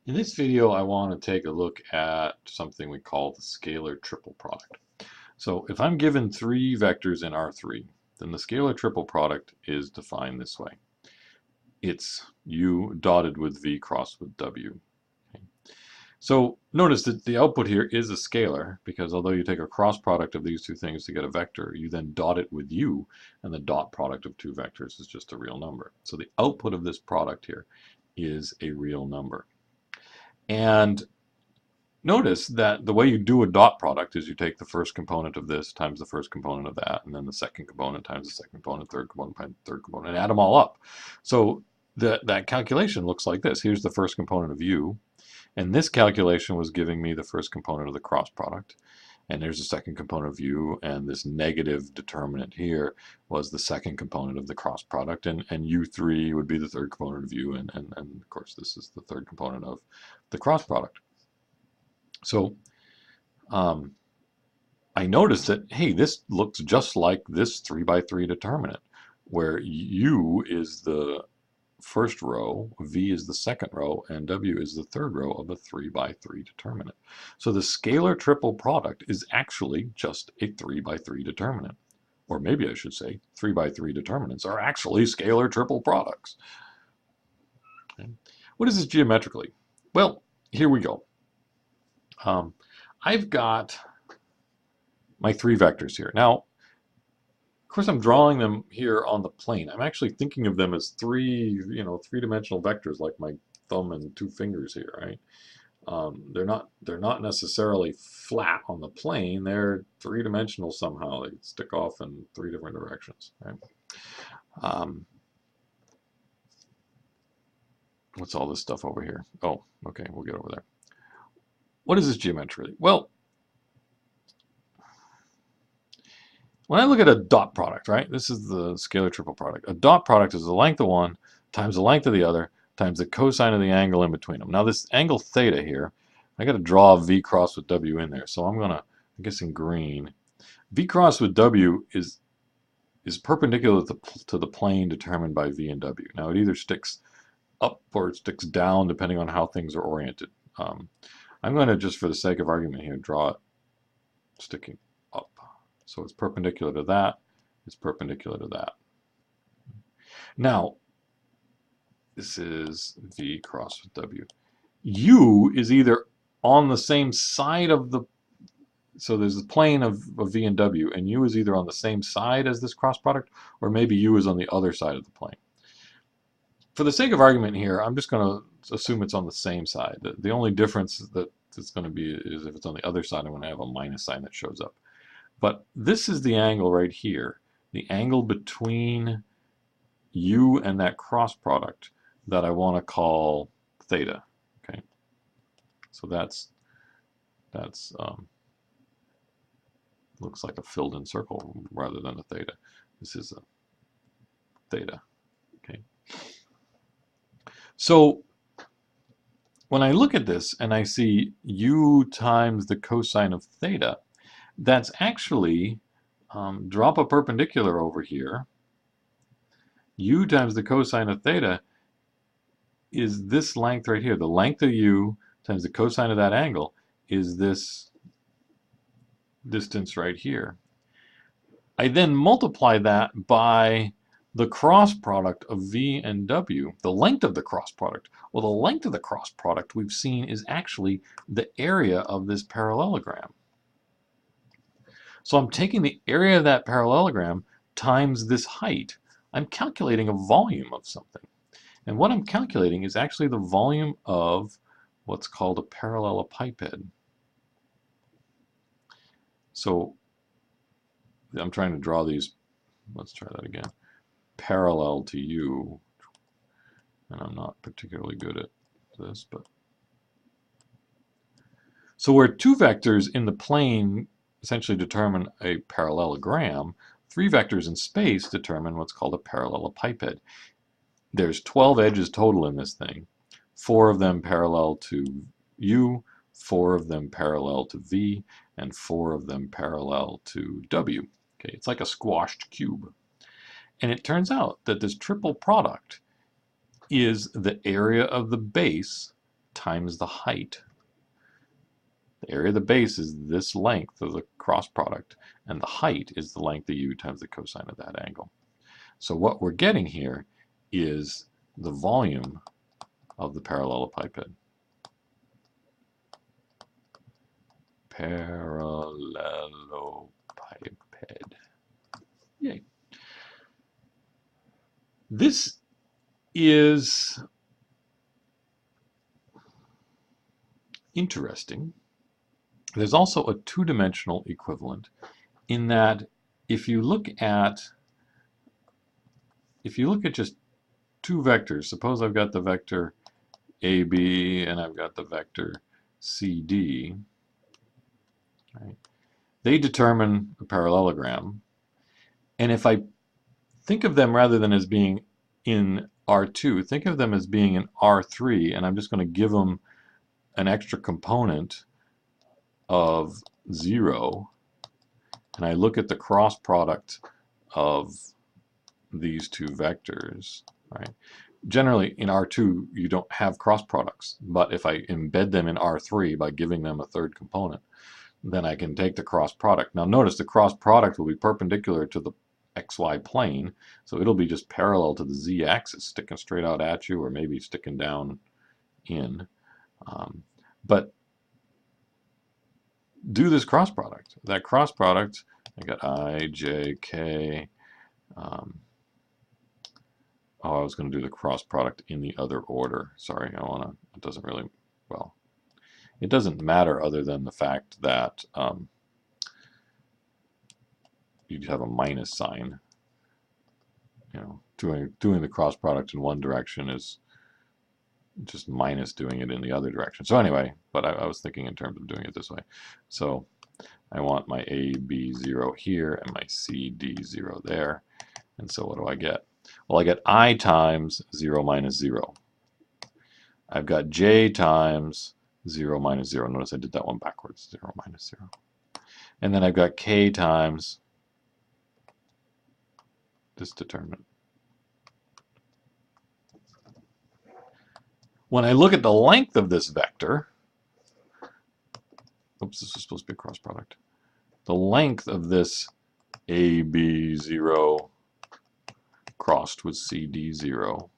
In this video, I want to take a look at something we call the scalar triple product. So if I'm given three vectors in R3, then the scalar triple product is defined this way. It's U dotted with V crossed with W. Okay. So notice that the output here is a scalar, because although you take a cross product of these two things to get a vector, you then dot it with U, and the dot product of two vectors is just a real number. So the output of this product here is a real number. And notice that the way you do a dot product is you take the first component of this times the first component of that, and then the second component times the second component, third component times the third component, and add them all up. So that calculation looks like this. Here's the first component of U, and this calculation was giving me the first component of the cross product. And there's the second component of U, and this negative determinant here was the second component of the cross product, and U3 would be the third component of U, and of course this is the third component of the cross product. So I noticed that, hey, this looks just like this 3 by 3 determinant, where U is the first row, V is the second row, and W is the third row of a 3 by 3 determinant. So the scalar triple product is actually just a 3 by 3 determinant. Or maybe I should say 3 by 3 determinants are actually scalar triple products. Okay. What is this geometrically? Well, here we go. I've got my three vectors here. Now, of course, I'm drawing them here on the plane. I'm actually thinking of them as three-dimensional vectors, like my thumb and two fingers here, right? They're not necessarily flat on the plane. They're three-dimensional somehow. They stick off in three different directions, right? What's all this stuff over here? Oh, okay, we'll get over there. What is this geometrically? Well, when I look at a dot product, right? This is the scalar triple product. A dot product is the length of one times the length of the other times the cosine of the angle in between them. Now this angle theta here, I got to draw V cross with W in there. So I'm going to, I guess in green, V cross with W is perpendicular to the plane determined by V and W. Now it either sticks up or it sticks down depending on how things are oriented. I'm going to, just for the sake of argument here, draw it sticking up. So it's perpendicular to that, it's perpendicular to that. Now, this is V cross with W. U is either on the same side of the, so there's the plane of V and W, and U is either on the same side as this cross product, or maybe U is on the other side of the plane. For the sake of argument here, I'm just going to assume it's on the same side. The only difference that it's going to be is if it's on the other side, I'm going to have a minus sign that shows up. But this is the angle right here, the angle between U and that cross product that I want to call theta. Okay, so that's looks like a filled-in circle rather than a theta. This is a theta. Okay. So when I look at this and I see U times the cosine of theta, that's actually, drop a perpendicular over here, U times the cosine of theta is this length right here. The length of U times the cosine of that angle is this distance right here. I then multiply that by the cross product of V and W, the length of the cross product. Well, the length of the cross product we've seen is actually the area of this parallelogram. So I'm taking the area of that parallelogram times this height. I'm calculating a volume of something. And what I'm calculating is actually the volume of what's called a parallelepiped. So I'm trying to draw these, let's try that again, parallel to U. And I'm not particularly good at this, but. So where two vectors in the plane essentially determine a parallelogram, three vectors in space determine what's called a parallelepiped. There's 12 edges total in this thing, 4 of them parallel to U, 4 of them parallel to V, and 4 of them parallel to W. Okay, it's like a squashed cube. And it turns out that this triple product is the area of the base times the height. The area of the base is this length of the cross product, and the height is the length of u times the cosine of that angle. So what we're getting here is the volume of the parallelepiped. Parallelepiped. Yay. This is interesting. There's also a two-dimensional equivalent in that if you look at just two vectors, suppose I've got the vector AB and I've got the vector CD, right? They determine a parallelogram. And if I think of them rather than as being in R2, think of them as being in R3, and I'm just going to give them an extra component of 0, and I look at the cross product of these two vectors, right? Generally in R2 you don't have cross products, but if I embed them in R3 by giving them a third component, then I can take the cross product. Now notice the cross product will be perpendicular to the xy plane, so it'll be just parallel to the z-axis, sticking straight out at you, or maybe sticking down in. But do this cross product. That cross product, I got I, J, K. I was going to do the cross product in the other order. Sorry, it doesn't really, well, it doesn't matter other than the fact that you have a minus sign. You know, doing the cross product in one direction is just minus doing it in the other direction. So anyway, but I was thinking in terms of doing it this way. So I want my AB0 here and my CD0 there. And so what do I get? Well, I get I times 0 minus 0. I've got J times 0 minus 0. Notice I did that one backwards, 0 minus 0. And then I've got K times this determinant. When I look at the length of this vector, oops, this is supposed to be a cross product. The length of this AB0 crossed with CD0,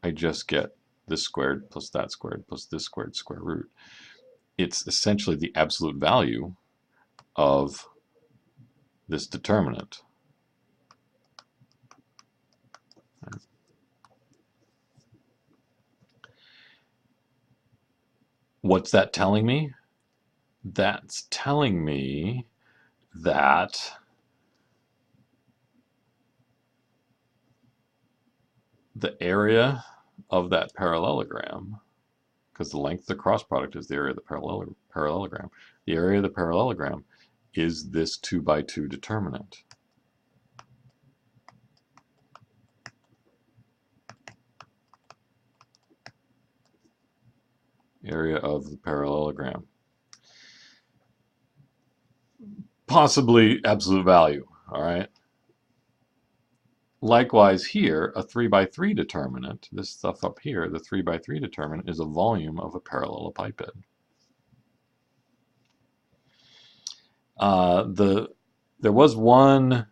I just get this squared plus that squared plus this squared square root. It's essentially the absolute value of this determinant. What's that telling me? That's telling me that the area of that parallelogram, because the length of the cross product is the area of the parallelogram, the area of the parallelogram is this 2 by 2 determinant. Area of the parallelogram. Possibly absolute value, all right? Likewise here, a 3 by 3 determinant, this stuff up here, the 3 by 3 determinant is a volume of a parallelepiped. There was one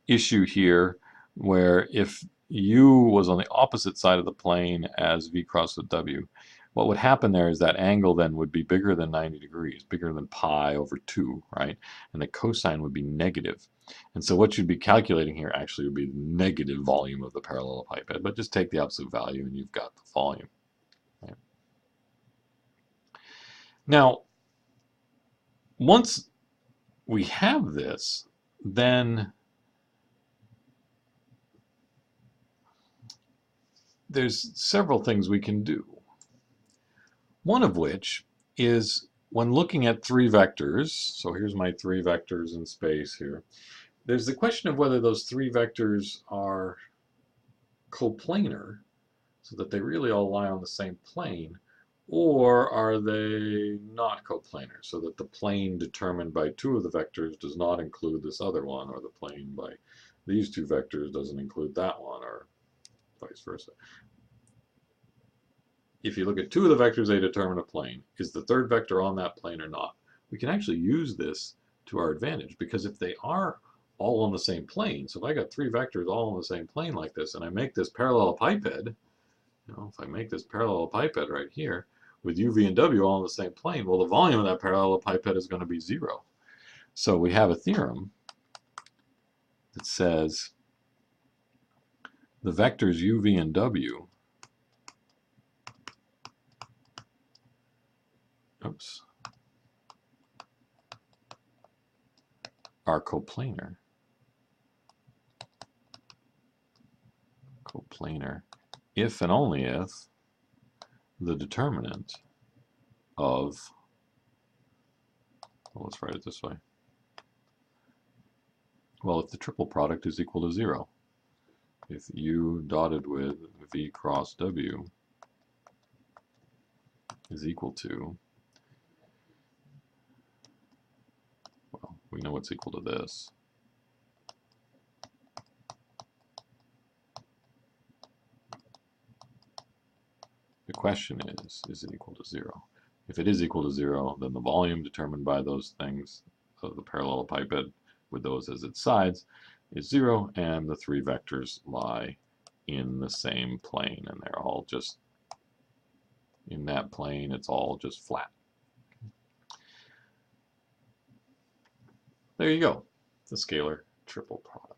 issue here where if u was on the opposite side of the plane as v crossed with w, what would happen there is that angle then would be bigger than 90 degrees, bigger than pi over 2, right? And the cosine would be negative. And so what you'd be calculating here actually would be the negative volume of the parallelepiped, but just take the absolute value and you've got the volume. Right? Now, once we have this, then there's several things we can do. One of which is when looking at three vectors, so here's my three vectors in space here, there's the question of whether those three vectors are coplanar, so that they really all lie on the same plane, or are they not coplanar, so that the plane determined by two of the vectors does not include this other one, or the plane by these two vectors doesn't include that one, or vice versa. if you look at two of the vectors, they determine a plane. Is the third vector on that plane or not? We can actually use this to our advantage, because if they are all on the same plane, so if I got three vectors all on the same plane like this, and I make this parallelepiped, if I make this parallelepiped right here, with u, v, and w all on the same plane, well, the volume of that parallelepiped is going to be 0. So we have a theorem that says the vectors u, v, and w are coplanar. Coplanar if and only if the determinant of, well, let's write it this way. Well, if the triple product is equal to 0. If u dotted with v cross w is equal to, well, we know it's equal to this. The question is it equal to 0? If it is equal to 0, then the volume determined by those things, of the parallelepiped with those as its sides, is 0, and the three vectors lie in the same plane, and they're all just in that plane. It's all just flat. There you go, the scalar triple product.